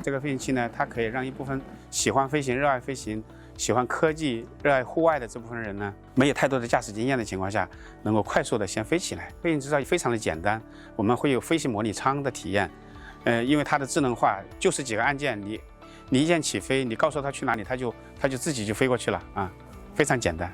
这个飞行器呢，它可以让一部分喜欢飞行、热爱飞行、喜欢科技、热爱户外的这部分人呢，没有太多的驾驶经验的情况下，能够快速的先飞起来。飞行制造非常的简单，我们会有飞行模拟舱的体验。因为它的智能化就是几个按键，你一键起飞，你告诉它去哪里，它就自己就飞过去了啊，非常简单。